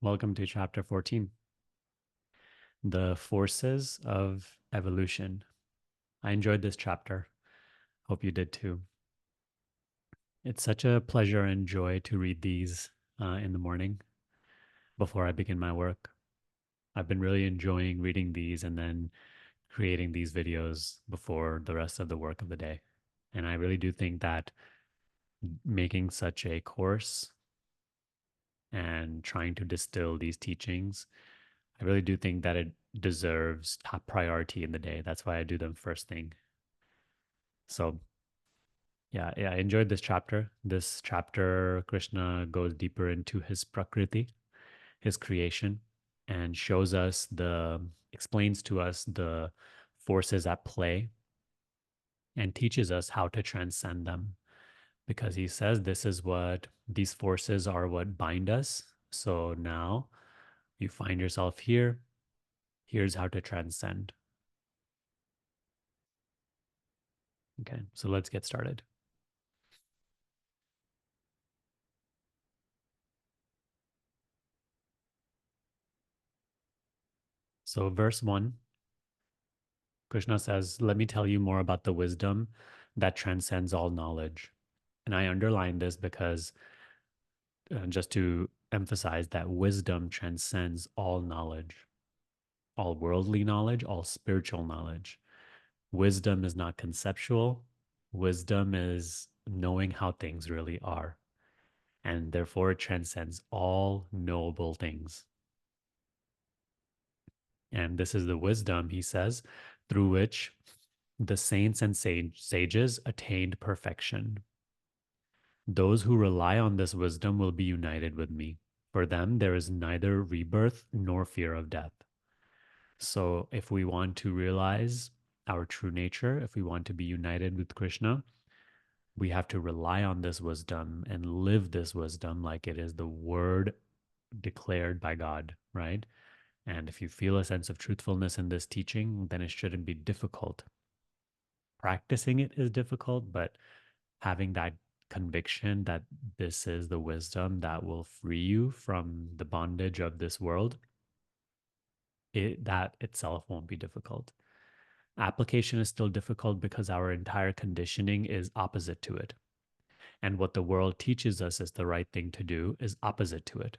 Welcome to chapter 14, The Forces of Evolution. I enjoyed this chapter. Hope you did too. It's such a pleasure and joy to read these in the morning before I begin my work. I've been really enjoying reading these and then creating these videos before the rest of the work of the day. And I really do think that making such a course and trying to distill these teachings, I really do think that it deserves top priority in the day. That's why I do them first thing. So yeah, I enjoyed this chapter. This chapter, Krishna goes deeper into his prakriti, his creation, and explains to us the forces at play and teaches us how to transcend them. Because he says these forces are what bind us. So now you find yourself here. Here's how to transcend. Okay, so let's get started. So, verse 1, Krishna says, "Let me tell you more about the wisdom that transcends all knowledge." And I underline this because just to emphasize that wisdom transcends all knowledge, all worldly knowledge, all spiritual knowledge. Wisdom is not conceptual, wisdom is knowing how things really are. And therefore, it transcends all knowable things. And this is the wisdom, he says, through which the saints and sages attained perfection. Those who rely on this wisdom will be united with me. For them, there is neither rebirth nor fear of death. So, if we want to realize our true nature, if we want to be united with Krishna, we have to rely on this wisdom and live this wisdom like it is the word declared by God, right? And if you feel a sense of truthfulness in this teaching, then it shouldn't be difficult. Practicing it is difficult, but having that conviction that this is the wisdom that will free you from the bondage of this world, that itself won't be difficult. Application is still difficult because our entire conditioning is opposite to it. And what the world teaches us is the right thing to do is opposite to it.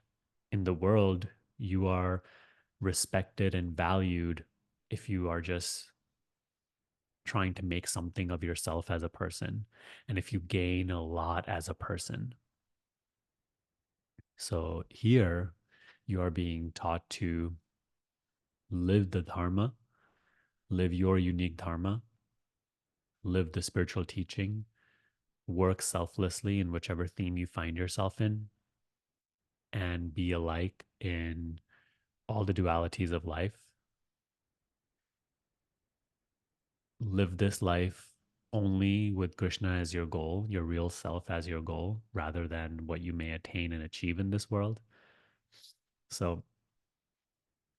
In the world, you are respected and valued if you are just trying to make something of yourself as a person, and if you gain a lot as a person. So here, you are being taught to live the dharma, live your unique dharma, live the spiritual teaching, work selflessly in whichever theme you find yourself in, and be alike in all the dualities of life. Live this life only with Krishna as your goal, your real self as your goal, rather than what you may attain and achieve in this world. So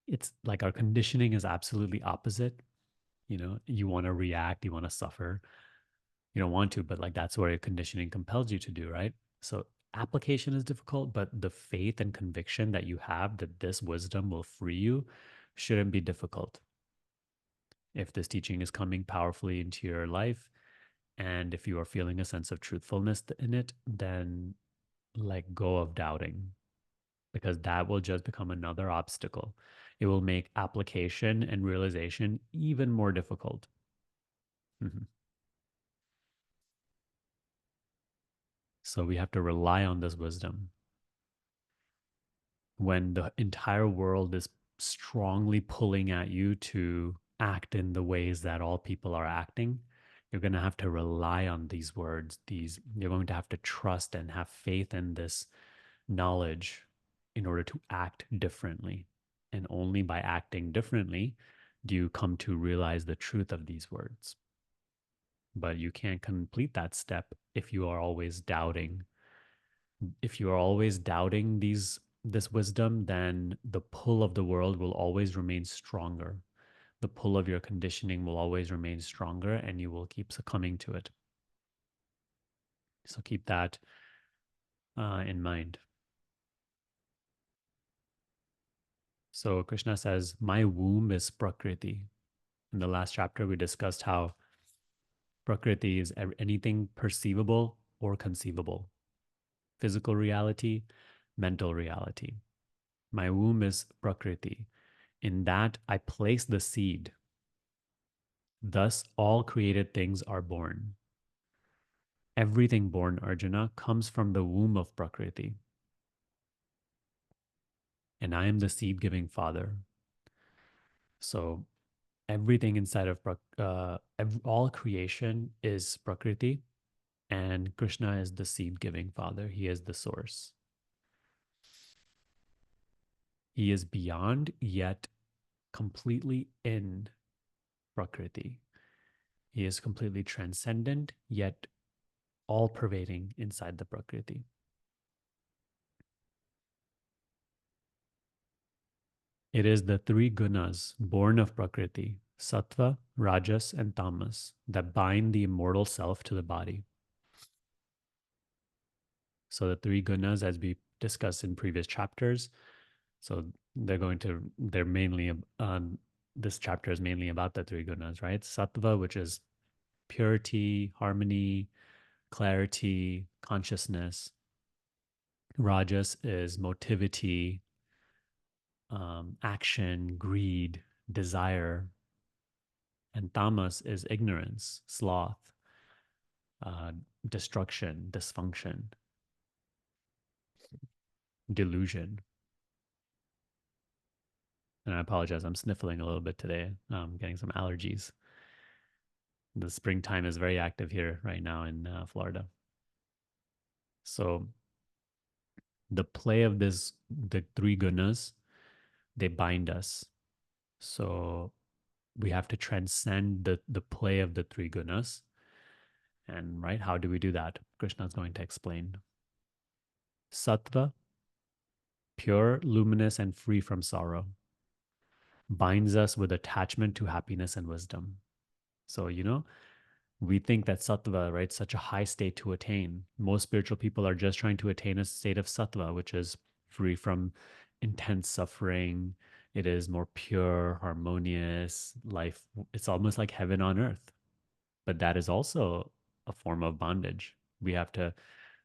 it's like our conditioning is absolutely opposite. You know, you want to react, you want to suffer. You don't want to, but like that's what your conditioning compels you to do, right? So application is difficult, but the faith and conviction that you have that this wisdom will free you shouldn't be difficult. If this teaching is coming powerfully into your life, and if you are feeling a sense of truthfulness in it, then let go of doubting, because that will just become another obstacle. It will make application and realization even more difficult. Mhm. So we have to rely on this wisdom. When the entire world is strongly pulling at you to act in the ways that all people are acting, you're going to have to rely on these words. You're going to have to trust and have faith in this knowledge in order to act differently. And only by acting differently do you come to realize the truth of these words. But you can't complete that step if you are always doubting. If you are always doubting this wisdom, then the pull of the world will always remain stronger. The pull of your conditioning will always remain stronger, and you will keep succumbing to it. So keep that in mind. So Krishna says, my womb is Prakriti. In the last chapter, we discussed how Prakriti is anything perceivable or conceivable, physical reality, mental reality. My womb is Prakriti. In that, I place the seed. Thus, all created things are born. Everything born, Arjuna, comes from the womb of Prakriti. And I am the seed giving father. So, everything inside of all creation is Prakriti, and Krishna is the seed giving father. He is the source. He is beyond, yet completely in Prakriti. He is completely transcendent, yet all pervading inside the Prakriti. It is the three gunas born of Prakriti, sattva, rajas, and tamas, that bind the immortal self to the body. So the three gunas, as we discussed in previous chapters, so they're mainly, this chapter is mainly about the three gunas, right? Sattva, which is purity, harmony, clarity, consciousness. Rajas is motivity, action, greed, desire. And tamas is ignorance, sloth, uh, destruction, dysfunction, delusion. And I apologize, I'm sniffling a little bit today. I'm getting some allergies. The springtime is very active here right now in Florida. So the play of the three gunas, they bind us. So we have to transcend the play of the three gunas. And right, how do we do that? Krishna is going to explain. Sattva, pure, luminous, and free from sorrow, binds us with attachment to happiness and wisdom. So, we think that sattva, right, such a high state to attain. Most spiritual people are just trying to attain a state of sattva, which is free from intense suffering. It is more pure, harmonious life. It's almost like heaven on earth. But that is also a form of bondage. We have to,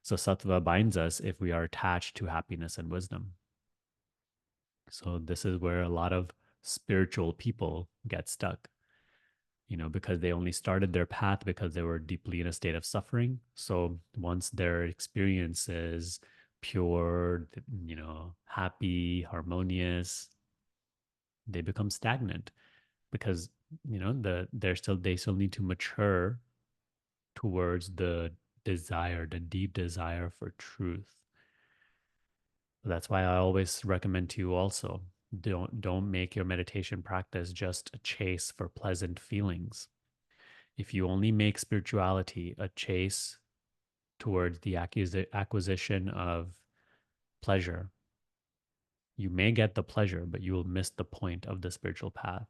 so sattva binds us if we are attached to happiness and wisdom. So this is where a lot of spiritual people get stuck, because they only started their path because they were deeply in a state of suffering. So once their experience is pure, happy, harmonious, they become stagnant because, they still need to mature towards the desire, the deep desire for truth. That's why I always recommend to you also, don't make your meditation practice just a chase for pleasant feelings. If you only make spirituality a chase towards the acquisition of pleasure, you may get the pleasure, but you will miss the point of the spiritual path.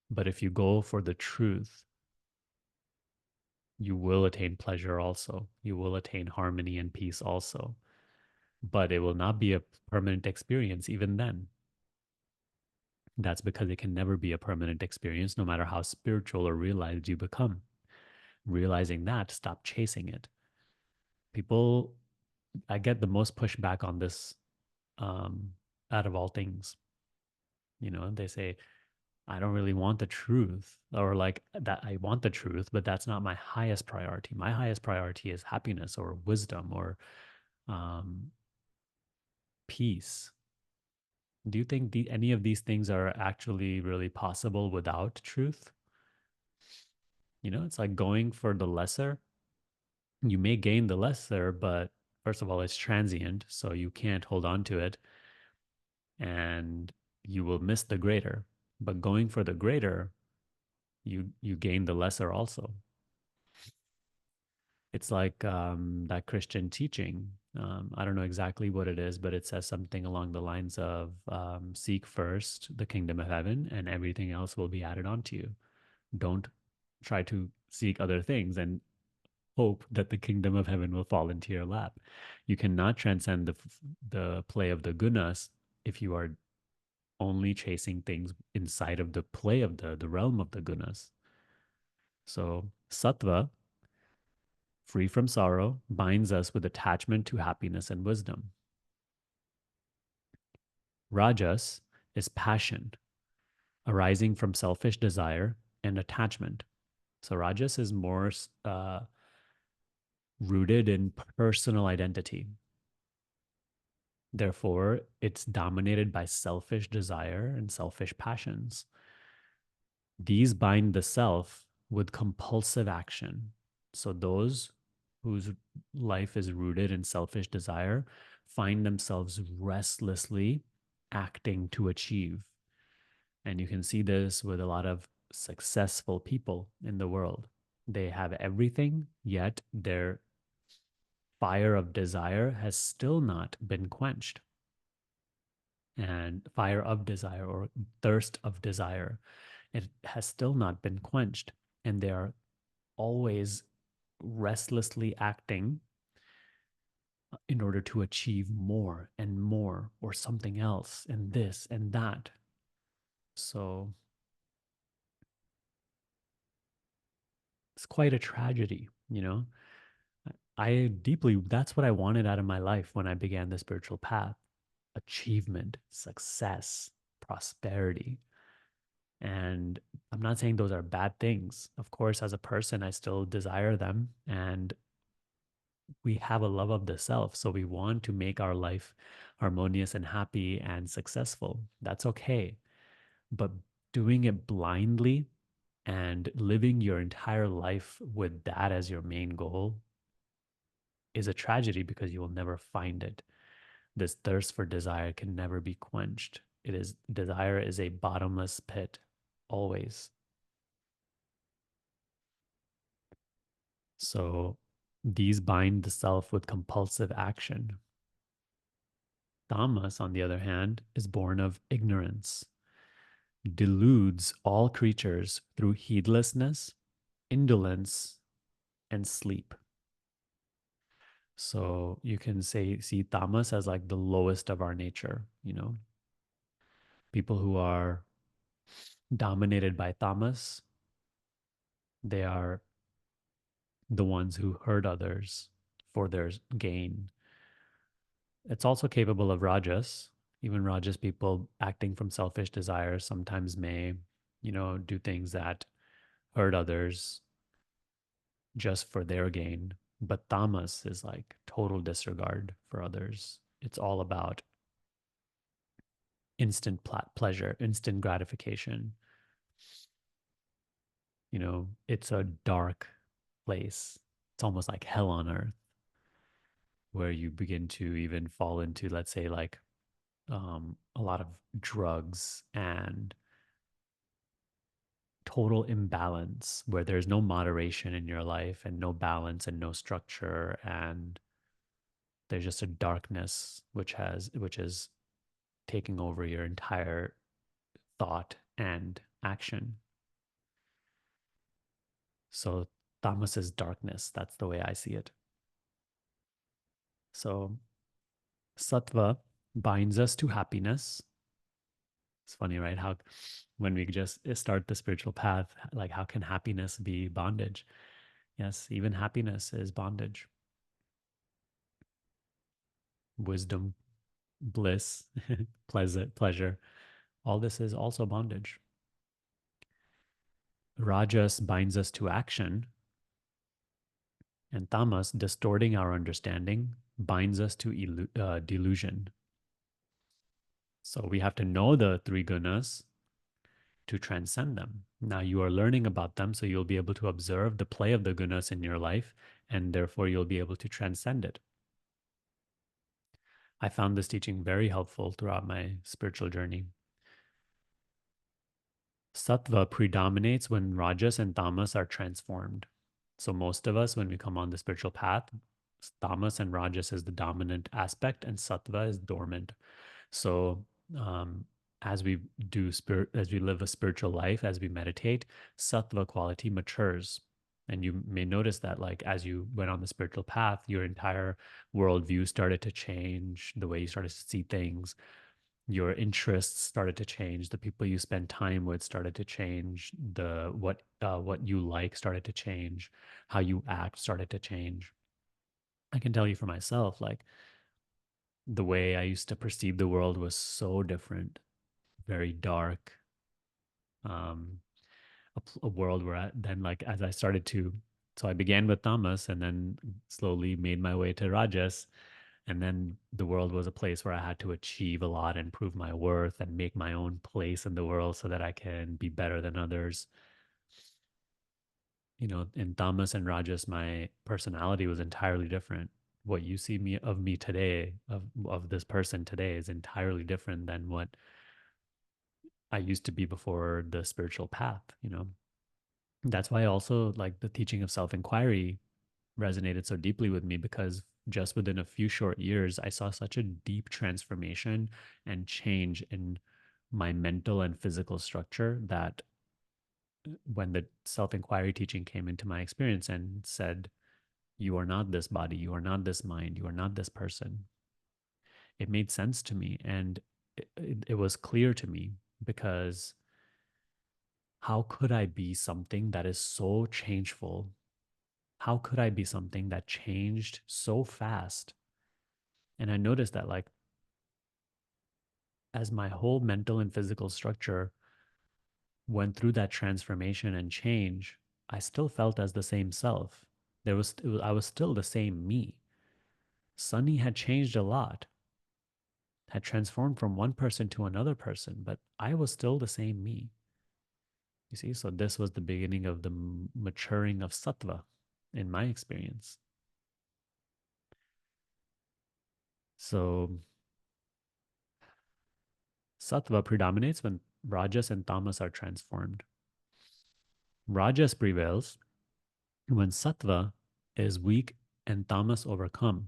But if you go for the truth, you will attain pleasure also. You will attain harmony and peace also. But it will not be a permanent experience even then. That's because it can never be a permanent experience, no matter how spiritual or realized you become. Realizing that, stop chasing it. People, I get the most pushback on this, out of all things. They say, I don't really want the truth, or like that I want the truth, but that's not my highest priority. My highest priority is happiness or wisdom or um, peace. Do you think any of these things are actually really possible without truth? It's like going for the lesser. You may gain the lesser, but first of all, it's transient, so you can't hold on to it, and you will miss the greater. But going for the greater, you gain the lesser also. It's like that Christian teaching. I don't know exactly what it is, but it says something along the lines of seek first the kingdom of heaven, and everything else will be added on to you. Don't try to seek other things and hope that the kingdom of heaven will fall into your lap. You cannot transcend the play of the gunas if you are only chasing things inside of the play of the realm of the gunas. So sattva, free from sorrow, binds us with attachment to happiness and wisdom. Rajas is passion, arising from selfish desire and attachment. So rajas is more rooted in personal identity. Therefore, it's dominated by selfish desire and selfish passions. These bind the self with compulsive action. So those whose life is rooted in selfish desire find themselves restlessly acting to achieve. And you can see this with a lot of successful people in the world. They have everything, yet their fire of desire has still not been quenched. And fire of desire or thirst of desire, it has still not been quenched. And they are always restlessly acting in order to achieve more and more or something else and this and that. So it's quite a tragedy, you know? I deeply, that's what I wanted out of my life when I began the spiritual path: achievement, success, prosperity. And I'm not saying those are bad things. Of course, as a person, I still desire them. And we have a love of the self. So we want to make our life harmonious and happy and successful. That's okay. But doing it blindly and living your entire life with that as your main goal is a tragedy, because you will never find it. This thirst for desire can never be quenched. Desire is a bottomless pit, always. So these bind the self with compulsive action. Tamas, on the other hand, is born of ignorance, deludes all creatures through heedlessness, indolence, and sleep. So you can see tamas as like the lowest of our nature, you know. People who are dominated by tamas, they are the ones who hurt others for their gain. It's also capable of rajas. Even rajas people acting from selfish desires sometimes may, do things that hurt others just for their gain. But tamas is like total disregard for others. It's all about instant pleasure, instant gratification. It's a dark place. It's almost like hell on earth, where you begin to even fall into, let's say, like a lot of drugs and total imbalance, where there's no moderation in your life and no balance and no structure, and there's just a darkness which is taking over your entire thought and action. So tamas is darkness. That's the way I see it. So sattva binds us to happiness. It's funny, right? How when we just start the spiritual path, like how can happiness be bondage? Yes, even happiness is bondage. Wisdom, bliss, pleasure. All this is also bondage. Rajas binds us to action, and tamas, distorting our understanding, binds us to delusion. So we have to know the three gunas to transcend them. Now you are learning about them, so you'll be able to observe the play of the gunas in your life, and therefore you'll be able to transcend it. I found this teaching very helpful throughout my spiritual journey. Sattva predominates when rajas and tamas are transformed. So most of us, when we come on the spiritual path, tamas and rajas is the dominant aspect, and sattva is dormant. So um, as we as we live a spiritual life, as we meditate, sattva quality matures. And you may notice that, like, as you went on the spiritual path, your entire worldview started to change, the way you started to see things. Your interests started to change. The people you spend time with started to change. What you like started to change. How you act started to change. I can tell you for myself, like the way I used to perceive the world was so different, very dark. Um, a world where then like as I started to, so I began with tamas and then slowly made my way to rajas, and then the world was a place where I had to achieve a lot and prove my worth and make my own place in the world so that I can be better than others. You know, in tamas and rajas, my personality was entirely different. What you see me today, of this person today, is entirely different than what I used to be before the spiritual path, you know. That's why also like the teaching of self-inquiry resonated so deeply with me, because just within a few short years I saw such a deep transformation and change in my mental and physical structure that when the self-inquiry teaching came into my experience and said, you are not this body, you are not this mind, you are not this person, it made sense to me, and it was clear to me, because how could I be something that is so changeful? How could I be something that changed so fast? And I noticed that, like, as my whole mental and physical structure went through that transformation and change, I still felt as the same self. I was still the same me. Sunny had changed a lot, had transformed from one person to another person, but I was still the same me. You see, so this was the beginning of the maturing of sattva in my experience. So sattva predominates when rajas and tamas are transformed. Rajas prevails when sattva is weak and tamas overcome.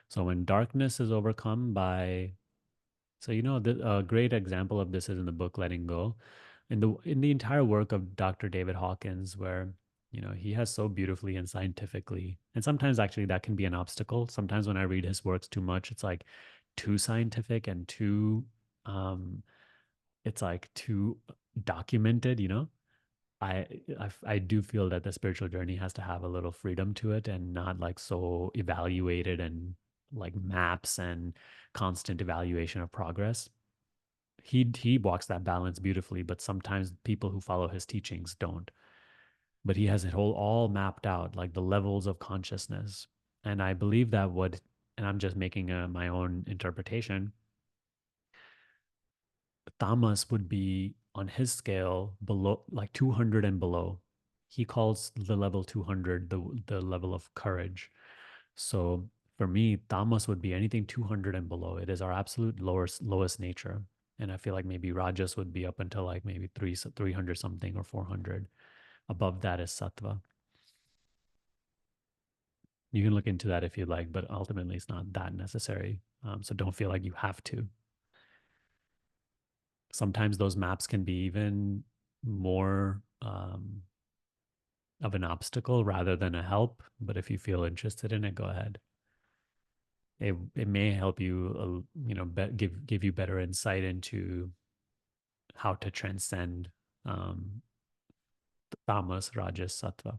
So when darkness is overcome by, so you know, a great example of this is in the book Letting Go, in the entire work of Dr. David Hawkins, where you know he has so beautifully and scientifically, and sometimes actually that can be an obstacle. Sometimes when I read his works too much, it's like too scientific and too, um, it's like too documented, you know. I, I do feel that the spiritual journey has to have a little freedom to it and not like so evaluated and like maps and constant evaluation of progress. He walks that balance beautifully, but sometimes people who follow his teachings don't. But he has it all mapped out, like the levels of consciousness. And I believe that would, and I'm just making my own interpretation, tamas would be on his scale below, like 200 and below. He calls the level 200 the level of courage. So for me, tamas would be anything 200 and below. It is our absolute lowest nature. And I feel like maybe rajas would be up until like maybe 300 something or 400. Above that is sattva. You can look into that if you like, but ultimately it's not that necessary. So don't feel like you have to. Sometimes those maps can be even more of an obstacle rather than a help. But if you feel interested in it, go ahead. It may help you, you know, give you better insight into how to transcend um, tamas, rajas, sattva.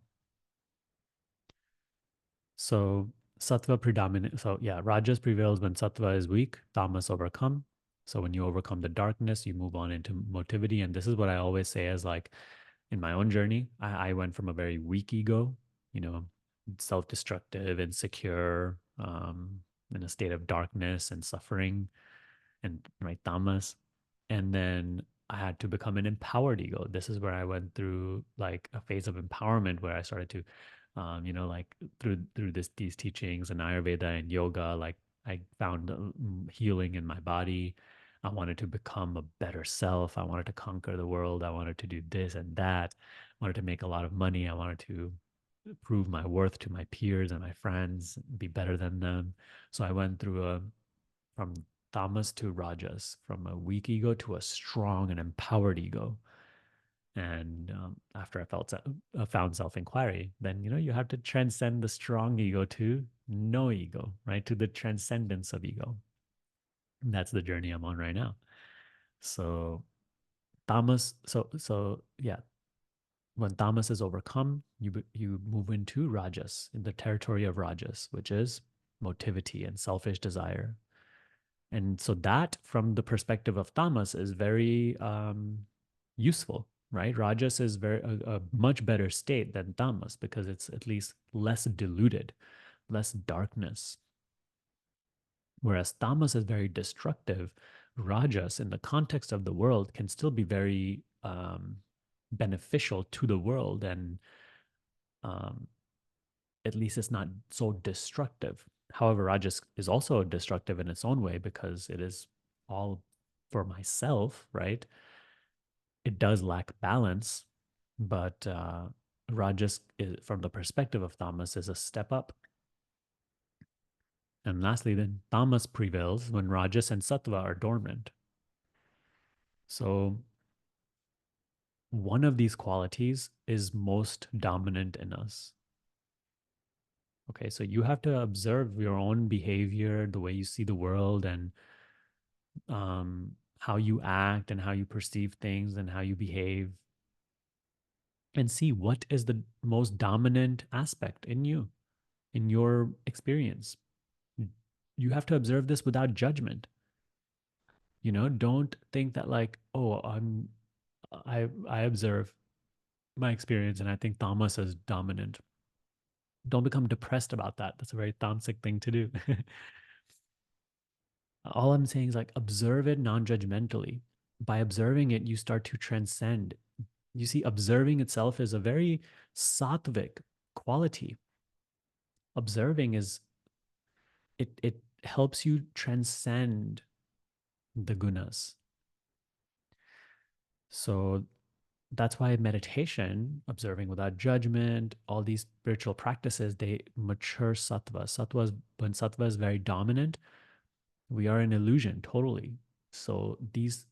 So sattva predominant. So yeah, rajas prevails when sattva is weak, tamas overcome. So when you overcome the darkness, you move on into motivity. And this is what I always say as like in my own journey, I went from a very weak ego, you know, self-destructive, insecure, in a state of darkness and suffering, and right tamas, and then I had to become an empowered ego. This is where I went through like a phase of empowerment where I started to, you know, like through these teachings and Ayurveda and yoga, like I found healing in my body. I wanted to become a better self. I wanted to conquer the world. I wanted to do this and that. I wanted to make a lot of money. I wanted to prove my worth to my peers and my friends, be better than them. So I went through a from tamas to rajas, from a weak ego to a strong and empowered ego. And after I found self inquiry, then you know you have to transcend the strong ego to no ego, right? To the transcendence of ego. And that's the journey I'm on right now. So tamas, so yeah, when tamas is overcome, you move into rajas, in the territory of rajas, which is motivity and selfish desire. And so that, from the perspective of tamas, is very useful, right? Rajas is a much better state than tamas because it's at least less diluted, less darkness. Whereas tamas is very destructive, rajas, in the context of the world, can still be very beneficial to the world, and um, at least it's not so destructive. However, rajas is also destructive in its own way because it is all for myself, right? It does lack balance, but rajas, is, from the perspective of tamas, is a step up. And lastly, then tamas prevails when rajas and sattva are dormant. So one of these qualities is most dominant in us. Okay, so you have to observe your own behavior, the way you see the world, and how you act and how you perceive things and how you behave, and see what is the most dominant aspect in you, in your experience. You have to observe this without judgment. You know, don't think that like, oh, I observe my experience and I think tamas is dominant. Don't become depressed about that. That's a very tamasic thing to do. All I'm saying is like observe it non-judgmentally. By observing it, you start to transcend. You see, observing itself is a very sattvic quality. Observing is, it helps you transcend the gunas. So that's why meditation, observing without judgment, all these spiritual practices, they mature sattva. When sattva is very dominant, we are in illusion totally. So these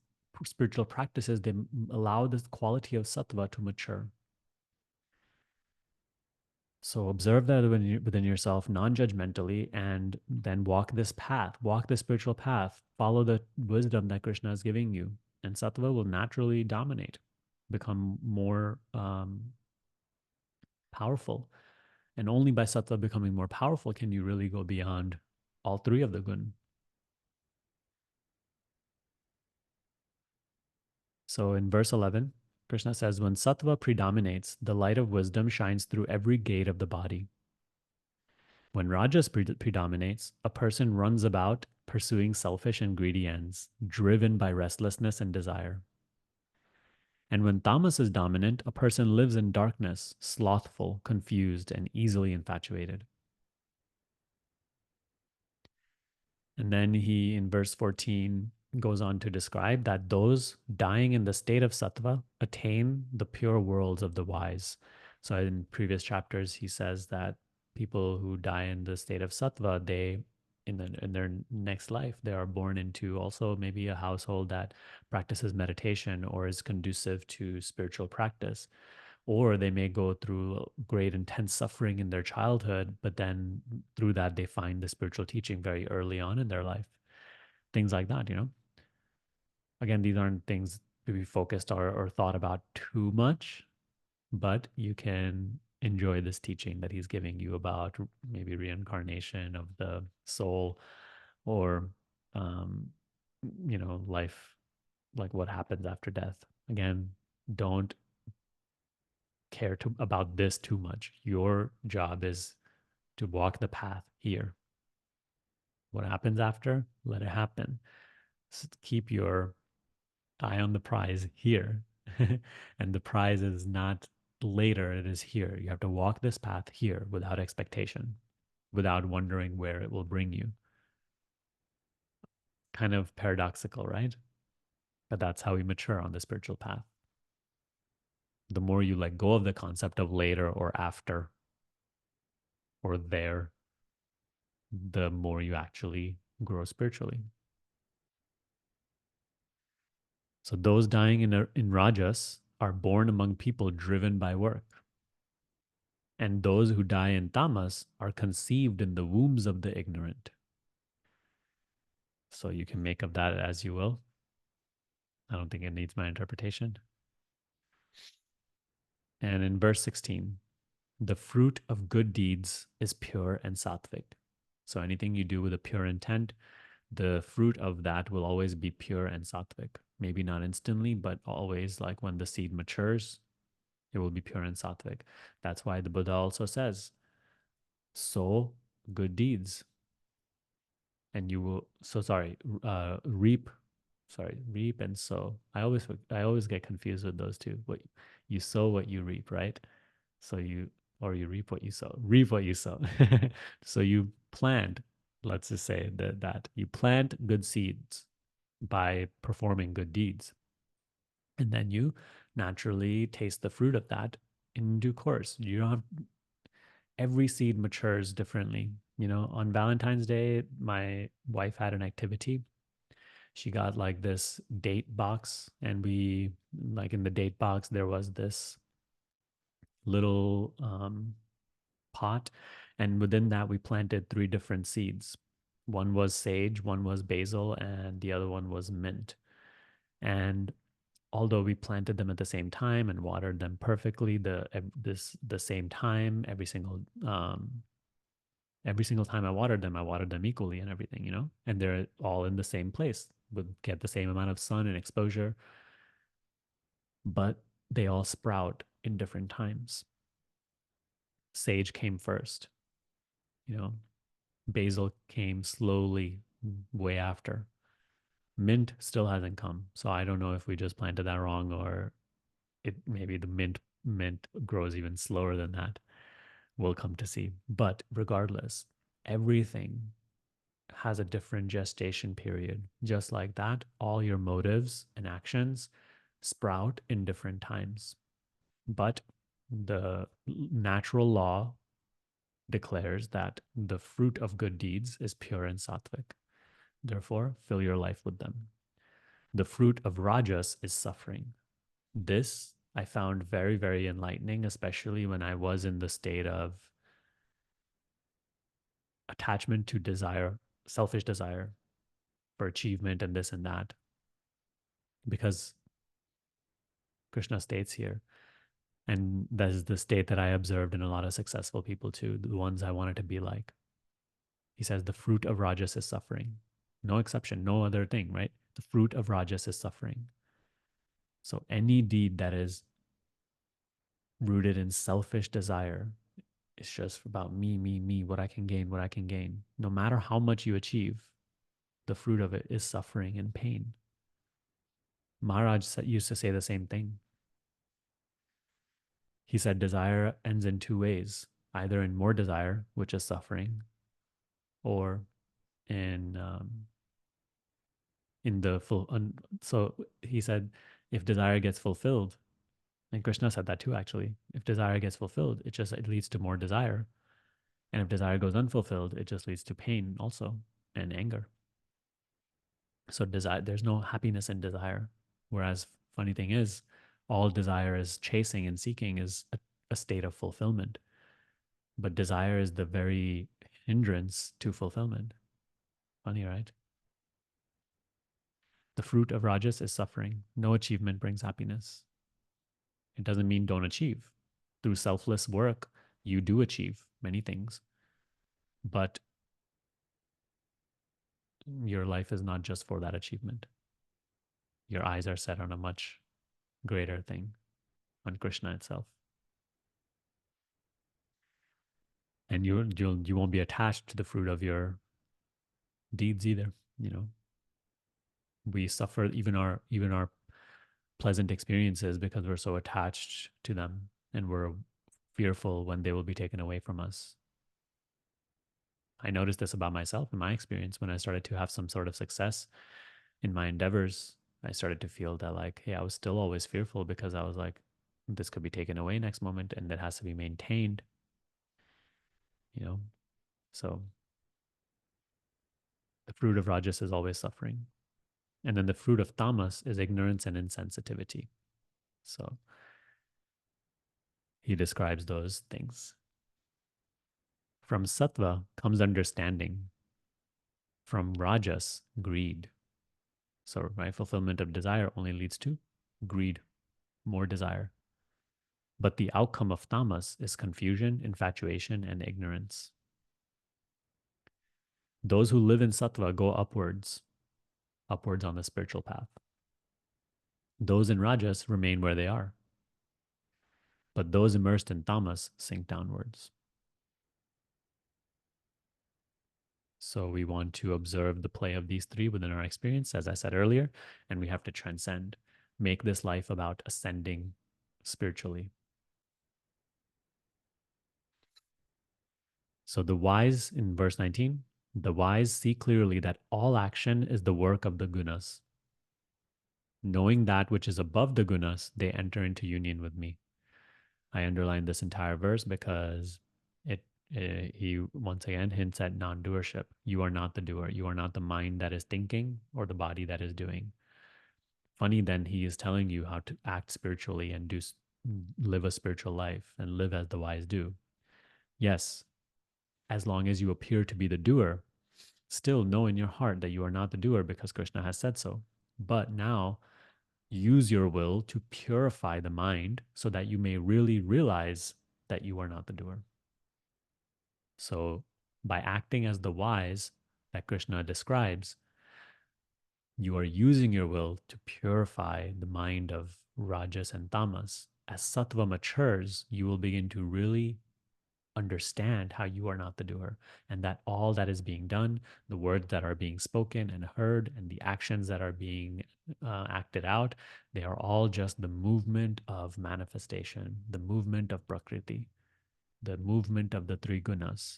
spiritual practices, they allow the quality of sattva to mature. So observe that within yourself non-judgmentally, and then walk this path, walk the spiritual path, follow the wisdom that Krishna is giving you, and sattva will naturally dominate, become more powerful. And only by sattva becoming more powerful can you really go beyond all three of the gun. So in verse 11, Krishna says, when sattva predominates, the light of wisdom shines through every gate of the body. When rajas predominates, a person runs about pursuing selfish and greedy ends, driven by restlessness and desire. And when tamas is dominant, a person lives in darkness, slothful, confused, and easily infatuated. And then he, in verse 14, goes on to describe that those dying in the state of sattva attain the pure worlds of the wise. So in previous chapters, he says that people who die in the state of sattva, they, in their next life, they are born into also maybe a household that practices meditation or is conducive to spiritual practice, or they may go through great intense suffering in their childhood, but then through that they find the spiritual teaching very early on in their life. Things like that, you know. Again, these aren't things to be focused or thought about too much, but you can enjoy this teaching that he's giving you about maybe reincarnation of the soul, or um, life, like what happens after death. Again, don't care about this too much. Your job is to walk the path here. What happens after, let it happen. So keep your eye on the prize here. And the prize is not later, it is here. You have to walk this path here without expectation, without wondering where it will bring you. Kind of paradoxical, right? But that's how we mature on the spiritual path. The more you let go of the concept of later or after or there, the more you actually grow spiritually. So those dying in rajas are born among people driven by work. And those who die in tamas are conceived in the wombs of the ignorant. So you can make of that as you will. I don't think it needs my interpretation. And in verse 16, the fruit of good deeds is pure and sattvic. So anything you do with a pure intent, the fruit of that will always be pure and sattvic. Maybe not instantly, but always, like when the seed matures, it will be pure and sattvic. That's why the Buddha also says, sow good deeds and you will, reap, reap and sow. I always get confused with those two. What you sow, what you reap, right? So you reap what you sow, reap what you sow. So you plant, let's just say that you plant good seeds by performing good deeds. And then you naturally taste the fruit of that in due course. You don't have, every seed matures differently. On Valentine's Day, my wife had an activity. She got like this date box, and we, like, in the date box, there was this little pot. And within that, we planted three different seeds. One was sage, one was basil, and the other one was mint. And although we planted them at the same time and watered them perfectly, the same time, every single time I watered them equally and everything, and they're all in the same place, would get the same amount of sun and exposure, but they all sprout in different times. Sage came first, you know, basil came slowly way after. Mint still hasn't come. So I don't know if we just planted that wrong, or it maybe the mint grows even slower than that. We'll come to see. But regardless, everything has a different gestation period. Just like that, all your motives and actions sprout in different times. But the natural law declares that the fruit of good deeds is pure and sattvic. Therefore, fill your life with them. The fruit of rajas is suffering. This I found very, very enlightening, especially when I was in the state of attachment to desire, selfish desire for achievement and this and that. Because Krishna states here, and that is the state that I observed in a lot of successful people too, the ones I wanted to be like. He says the fruit of rajas is suffering. No exception, no other thing, right? The fruit of rajas is suffering. So any deed that is rooted in selfish desire, it's just about me, me, me, what I can gain, what I can gain. No matter how much you achieve, the fruit of it is suffering and pain. Maharaj used to say the same thing. He said desire ends in two ways, either in more desire, which is suffering, or in the full. So he said, if desire gets fulfilled, and Krishna said that too, actually. If desire gets fulfilled, it leads to more desire. And if desire goes unfulfilled, it just leads to pain also and anger. So desire, there's no happiness in desire. Whereas funny thing is, all desire is chasing and seeking is a state of fulfillment. But desire is the very hindrance to fulfillment. Funny, right? The fruit of rajas is suffering. No achievement brings happiness. It doesn't mean don't achieve. Through selfless work, you do achieve many things. But your life is not just for that achievement. Your eyes are set on a much greater thing, on Krishna itself. And you won't be attached to the fruit of your deeds either. We suffer even our pleasant experiences because we're so attached to them, and we're fearful when they will be taken away from us. I noticed this about myself in my experience when I started to have some sort of success in my endeavors. I started to feel that, like, hey, I was still always fearful because I was like, this could be taken away next moment, and that has to be maintained. So the fruit of rajas is always suffering. And then the fruit of tamas is ignorance and insensitivity. So he describes those things. From sattva comes understanding. From rajas, greed. So, right, fulfillment of desire only leads to greed, more desire. But the outcome of tamas is confusion, infatuation, and ignorance. Those who live in sattva go upwards on the spiritual path. Those in rajas remain where they are, but those immersed in tamas sink downwards. So we want to observe the play of these three within our experience, as I said earlier, and we have to transcend, make this life about ascending spiritually. So the wise, in verse 19, the wise see clearly that all action is the work of the gunas. Knowing that which is above the gunas, they enter into union with me. I underlined this entire verse because he once again hints at non-doership. You are not the doer. You are not the mind that is thinking or the body that is doing. Funny, then he is telling you how to act spiritually and live a spiritual life and live as the wise do. Yes, as long as you appear to be the doer, still know in your heart that you are not the doer because Krishna has said so. But now use your will to purify the mind so that you may really realize that you are not the doer. So by acting as the wise that Krishna describes, you are using your will to purify the mind of rajas and tamas. As sattva matures, you will begin to really understand how you are not the doer and that all that is being done, the words that are being spoken and heard, and the actions that are being acted out, they are all just the movement of manifestation, the movement of prakriti, the movement of the three gunas.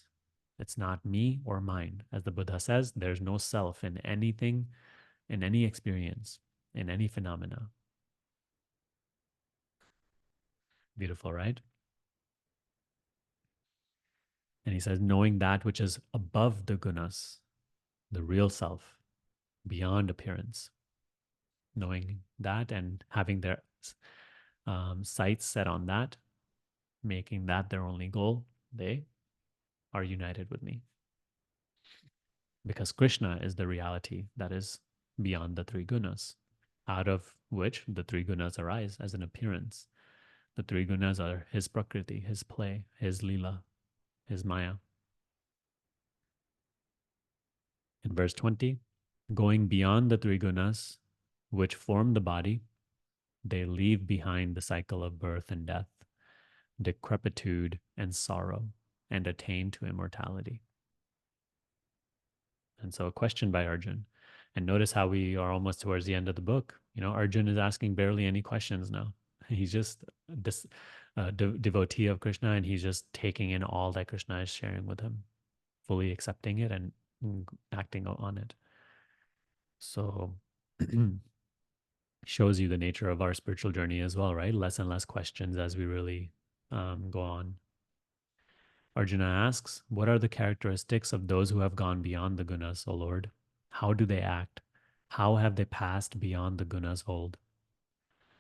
It's not me or mine. As the Buddha says, there's no self in anything, in any experience, in any phenomena. Beautiful, right? And he says, knowing that which is above the gunas, the real self, beyond appearance, knowing that and having their sights set on that, making that their only goal, they are united with me. Because Krishna is the reality that is beyond the three gunas, out of which the three gunas arise as an appearance. The three gunas are his prakriti, his play, his lila, his maya. In verse 20, going beyond the three gunas, which form the body, they leave behind the cycle of birth and death, decrepitude and sorrow, and attain to immortality. And so a question by Arjun. And notice how we are almost towards the end of the book. You know, Arjun is asking barely any questions now. He's just this devotee of Krishna, and he's just taking in all that Krishna is sharing with him, fully accepting it and acting on it. So shows you the nature of our spiritual journey as well, right? Less and less questions as we really go on. Arjuna asks, what are the characteristics of those who have gone beyond the gunas, O Lord? How do they act? How have they passed beyond the gunas hold?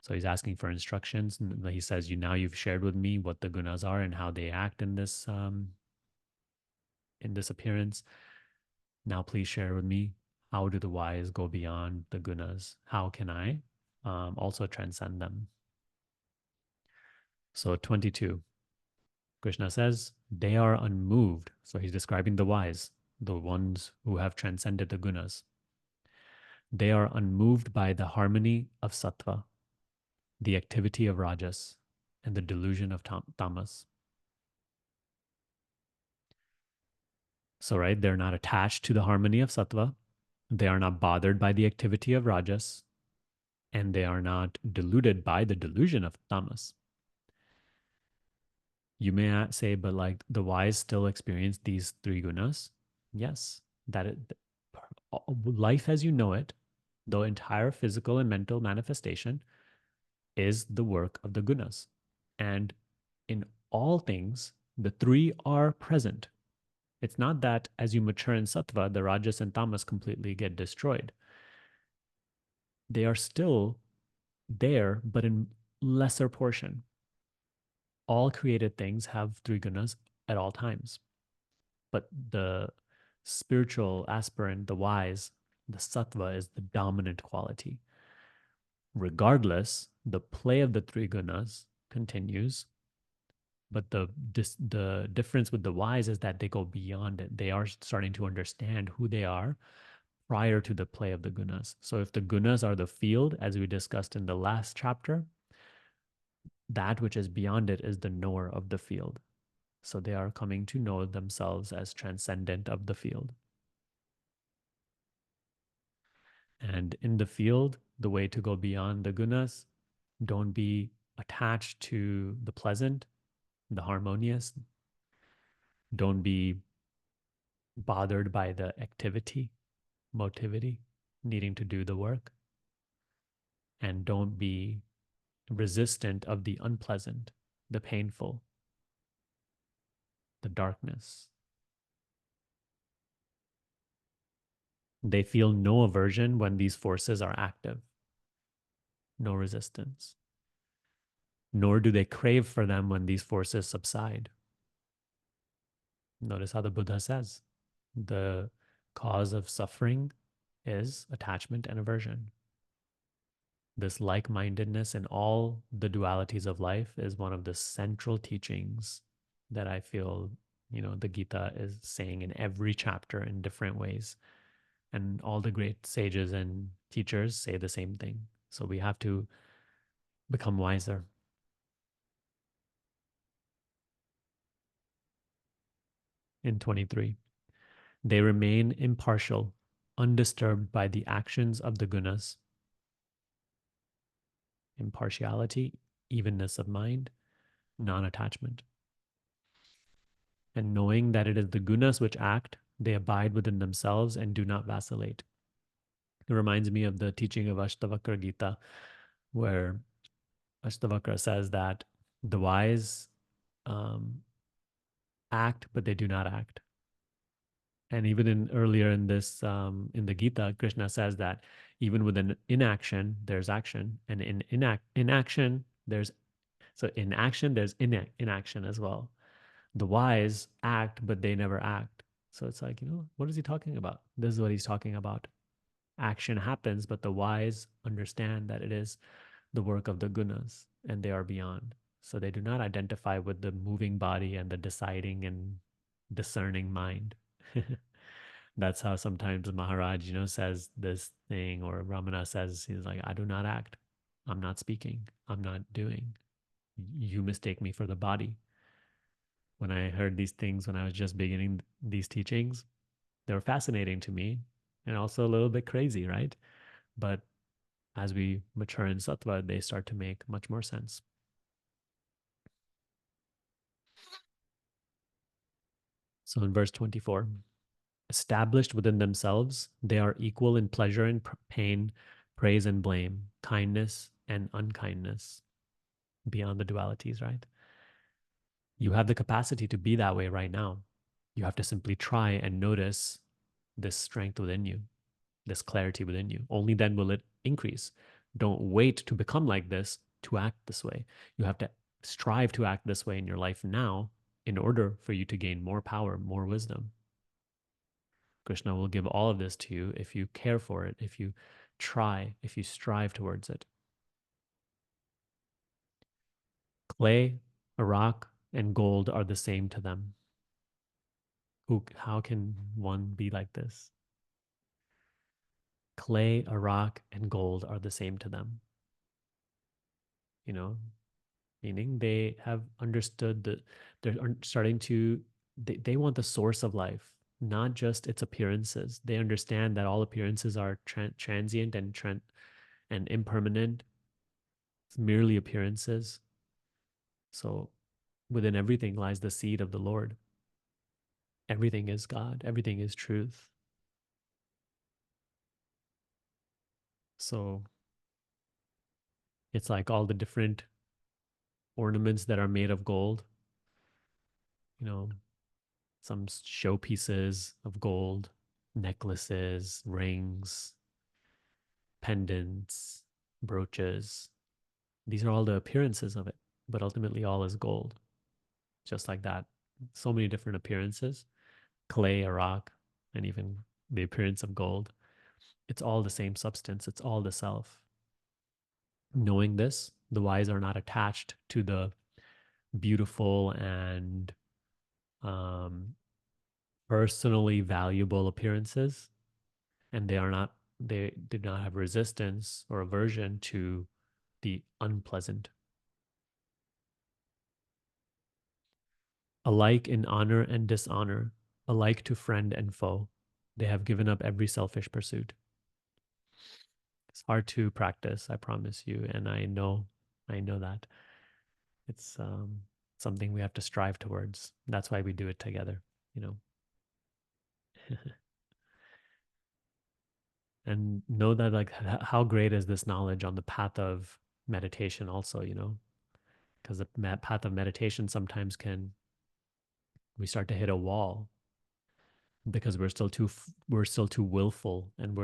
So he's asking for instructions. And he says, you've shared with me what the gunas are and how they act in this appearance. Now please share with me, how do the wise go beyond the gunas? How can I also transcend them? So 22, Krishna says, they are unmoved. So he's describing the wise, the ones who have transcended the gunas. They are unmoved by the harmony of sattva, the activity of rajas, and the delusion of tamas. So, right, they're not attached to the harmony of sattva. They are not bothered by the activity of rajas, and they are not deluded by the delusion of tamas. You may not say, but like the wise still experience these three gunas. Yes, life as you know it, the entire physical and mental manifestation is the work of the gunas. And in all things, the three are present. It's not that as you mature in sattva, the rajas and tamas completely get destroyed. They are still there, but in lesser portion. All created things have three gunas at all times. But the spiritual aspirant, the wise, The sattva is the dominant quality. Regardless, the play of the three gunas continues, but the difference with the wise is that they go beyond it. They are starting to understand who they are prior to the play of the gunas. So if the gunas are the field, as we discussed in the last chapter, that which is beyond it is the knower of the field. So they are coming to know themselves as transcendent of the field. And in the field, the way to go beyond the gunas, don't be attached to the pleasant, the harmonious. Don't be bothered by the activity, motivity, needing to do the work. And don't be resistant of the unpleasant, the painful, the darkness. They feel no aversion when these forces are active, no resistance. Nor do they crave for them when these forces subside. Notice how the Buddha says the cause of suffering is attachment and aversion. This like mindedness in all the dualities of life is one of the central teachings that I feel, the Gita is saying in every chapter in different ways. And all the great sages and teachers say the same thing. So we have to become wiser. In 23, they remain impartial, undisturbed by the actions of the gunas. Impartiality, evenness of mind, non-attachment. And knowing that it is the gunas which act, they abide within themselves and do not vacillate. It reminds me of the teaching of Ashtavakra Gita, where Ashtavakra says that the wise act, but they do not act. And even earlier in this, in the Gita, Krishna says that even within inaction, there's action, and in inaction, there's inaction as well. The wise act, but they never act. So it's like, what is he talking about? This is what he's talking about. Action happens, but the wise understand that it is the work of the gunas and they are beyond. So they do not identify with the moving body and the deciding and discerning mind. That's how sometimes Maharaj, says this thing, or Ramana says, he's like, I do not act. I'm not speaking. I'm not doing. You mistake me for the body. When I heard these things, when I was just beginning these teachings, they were fascinating to me and also a little bit crazy, right? But as we mature in sattva, they start to make much more sense. So in verse 24, established within themselves, they are equal in pleasure and pain, praise and blame, kindness and unkindness, beyond the dualities, right? You have the capacity to be that way right now. You have to simply try and notice this strength within you, this clarity within you. Only then will it increase. Don't wait to become like this to act this way. You have to strive to act this way in your life now in order for you to gain more power, more wisdom. Krishna will give all of this to you if you care for it, if you try, if you strive towards it. Clay, a rock, and gold are the same to them. How can one be like this? Clay, a rock, and gold are the same to them. Meaning they have understood that they're starting to, they want the source of life, not just its appearances. They understand that all appearances are transient and impermanent. It's merely appearances. So within everything lies the seed of the Lord. Everything is God. Everything is truth. So it's like all the different ornaments that are made of gold, you know, some showpieces of gold, necklaces, rings, pendants, brooches. These are all the appearances of it, but ultimately all is gold. Just like that. So many different appearances, clay, a rock, and even the appearance of gold. It's all the same substance, it's all the self. Knowing this, the wise are not attached to the beautiful and um, personally valuable appearances, and they did not have resistance or aversion to the unpleasant. Alike in honor and dishonor, alike to friend and foe, they have given up every selfish pursuit. It's hard to practice, I promise you, and I know that it's something we have to strive towards. That's why we do it together, you know. And know that like how great is this knowledge on the path of meditation also, you know, because the path of meditation sometimes can we start to hit a wall because we're still too willful, and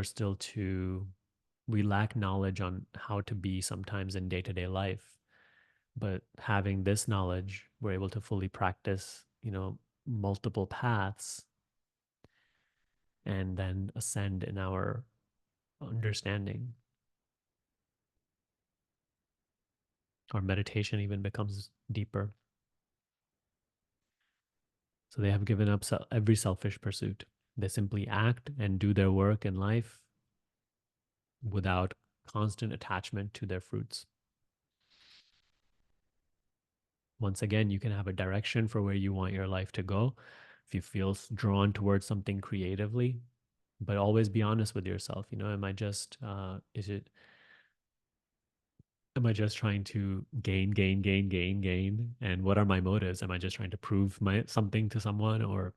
we lack knowledge on how to be sometimes in day-to-day life. But having this knowledge, we're able to fully practice, you know, multiple paths and then ascend in our understanding. Our meditation even becomes deeper. So they have given up every selfish pursuit. They simply act and do their work in life without constant attachment to their fruits. Once again, you can have a direction for where you want your life to go. If you feel drawn towards something creatively, but always be honest with yourself. You know, am I just trying to gain? And what are my motives? Am I just trying to prove something to someone or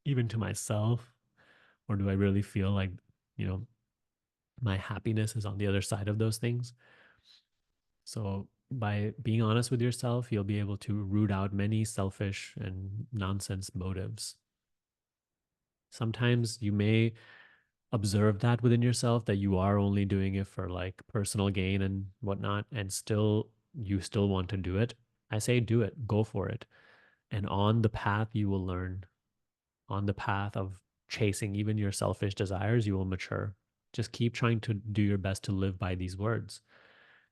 even to myself? Or do I really feel like, you know, my happiness is on the other side of those things? So by being honest with yourself, you'll be able to root out many selfish and nonsense motives. Sometimes you may observe that within yourself that you are only doing it for like personal gain and whatnot, and still you still want to do it. I say do it, go for it. And on the path, you will learn. On the path of chasing even your selfish desires, you will mature. Just keep trying to do your best to live by these words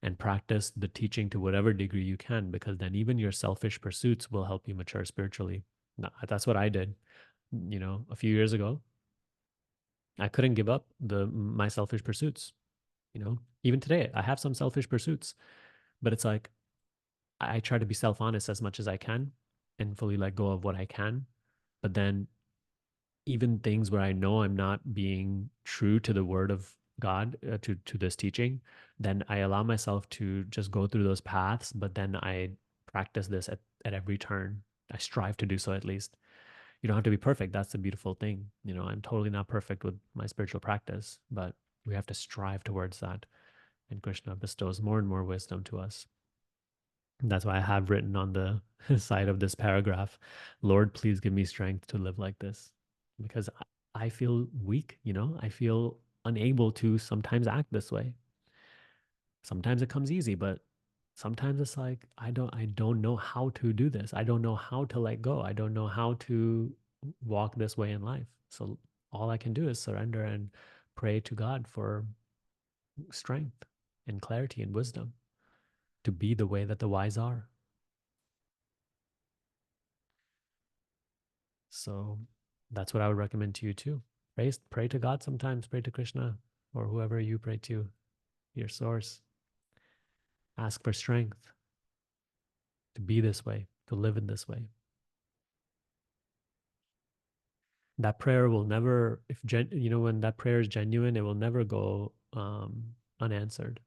and practice the teaching to whatever degree you can, because then even your selfish pursuits will help you mature spiritually. No, that's what I did. You know, a few years ago, I couldn't give up the my selfish pursuits. You know, even today, I have some selfish pursuits, but it's like I try to be self honest as much as I can and fully let go of what I can. But then even things where I know I'm not being true to the word of God, to this teaching, then I allow myself to just go through those paths. But then I practice this at every turn. I strive to do so at least. You don't have to be perfect. That's the beautiful thing. You know, I'm totally not perfect with my spiritual practice, but we have to strive towards that. And Krishna bestows more and more wisdom to us. And that's why I have written on the side of this paragraph, Lord, please give me strength to live like this. Because I feel weak, you know, I feel unable to sometimes act this way. Sometimes it comes easy, but sometimes it's like I don't know how to do this. I don't know how to let go. I don't know how to walk this way in life. So all I can do is surrender and pray to God for strength and clarity and wisdom to be the way that the wise are. So that's what I would recommend to you too. Pray to God sometimes, pray to Krishna or whoever you pray to, your source. Ask for strength to be this way, to live in this way. That prayer will never, you know, when that prayer is genuine, it will never go unanswered.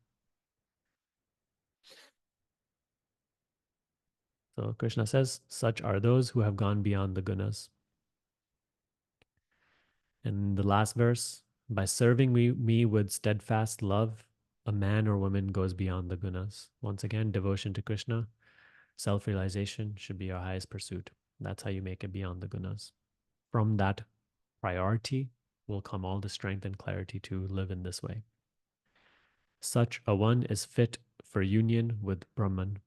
So Krishna says, such are those who have gone beyond the gunas. And the last verse, by serving me with steadfast love, a man or woman goes beyond the gunas. Once again, devotion to Krishna, self-realization should be our highest pursuit. That's how you make it beyond the gunas. From that priority will come all the strength and clarity to live in this way. Such a one is fit for union with Brahman.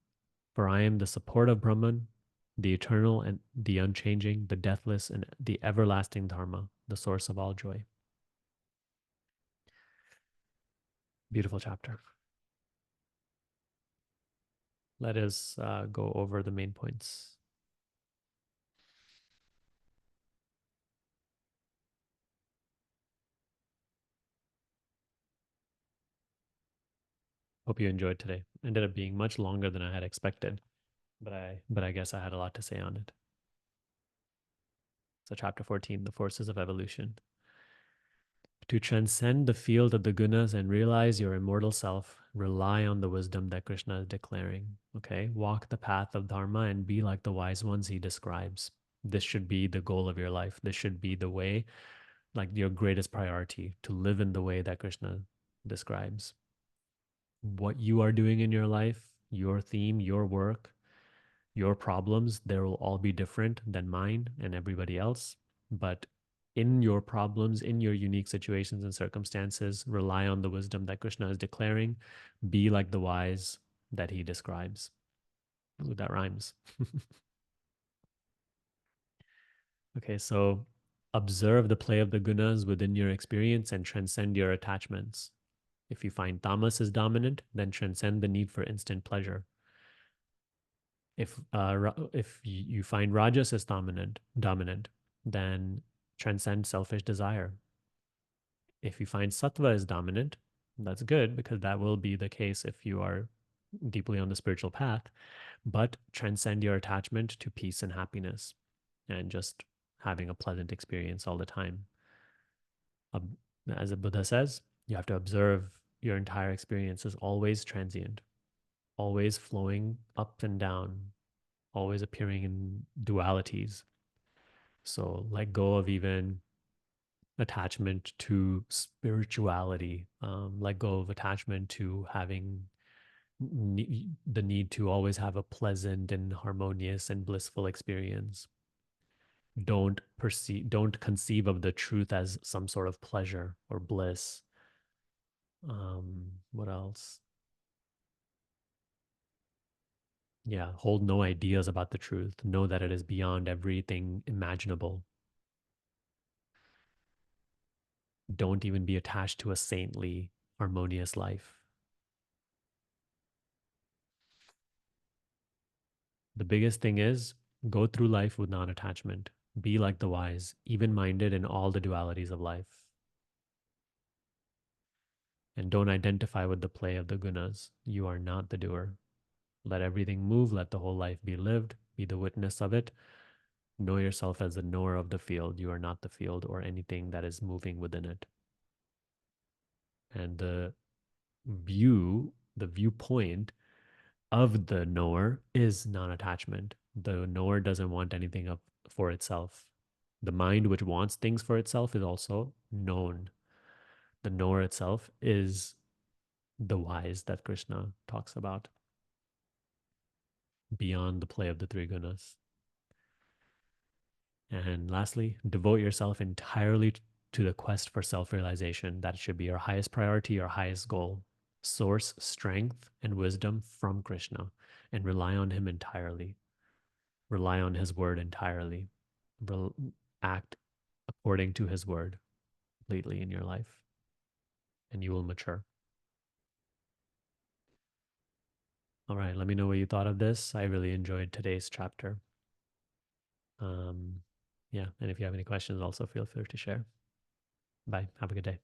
For I am the support of Brahman, the eternal and the unchanging, the deathless and the everlasting dharma, the source of all joy. Beautiful chapter. Let us go over the main points. Hope you enjoyed today. Ended up being much longer than I had expected, but I guess I had a lot to say on it. So chapter 14, the forces of evolution. To transcend the field of the gunas and realize your immortal self, rely on the wisdom that Krishna is declaring. Okay, walk the path of dharma and be like the wise ones he describes. This should be the goal of your life. This should be the way, like your greatest priority, to live in the way that Krishna describes. What you are doing in your life, your theme, your work, your problems, they will all be different than mine and everybody else. But in your problems, in your unique situations and circumstances, rely on the wisdom that Krishna is declaring. Be like the wise that he describes. Ooh, that rhymes. Okay, so observe the play of the gunas within your experience and transcend your attachments. If you find tamas is dominant, then transcend the need for instant pleasure. If you find rajas is dominant, then transcend selfish desire. If you find sattva is dominant, that's good because that will be the case if you are deeply on the spiritual path, but transcend your attachment to peace and happiness and just having a pleasant experience all the time. As the Buddha says, you have to observe your entire experience is always transient, always flowing up and down, always appearing in dualities. So let go of even attachment to spirituality, let go of attachment to having the need to always have a pleasant and harmonious and blissful experience. Don't conceive of the truth as some sort of pleasure or bliss. What else? Yeah, hold no ideas about the truth. Know that it is beyond everything imaginable. Don't even be attached to a saintly, harmonious life. The biggest thing is go through life with non attachment. Be like the wise, even minded in all the dualities of life. And don't identify with the play of the gunas. You are not the doer. Let everything move. Let the whole life be lived. Be the witness of it. Know yourself as the knower of the field. You are not the field or anything that is moving within it. And the viewpoint of the knower is non-attachment. The knower doesn't want anything up for itself. The mind which wants things for itself is also known. The knower itself is the wise that Krishna talks about beyond the play of the three gunas. And lastly, devote yourself entirely to the quest for self-realization. That should be your highest priority, your highest goal. Source strength and wisdom from Krishna and rely on him entirely. Rely on his word entirely. Act according to his word completely in your life, and you will mature. All right, let me know what you thought of this. I really enjoyed today's chapter. Yeah, and if you have any questions, also feel free to share. Bye. Have a good day.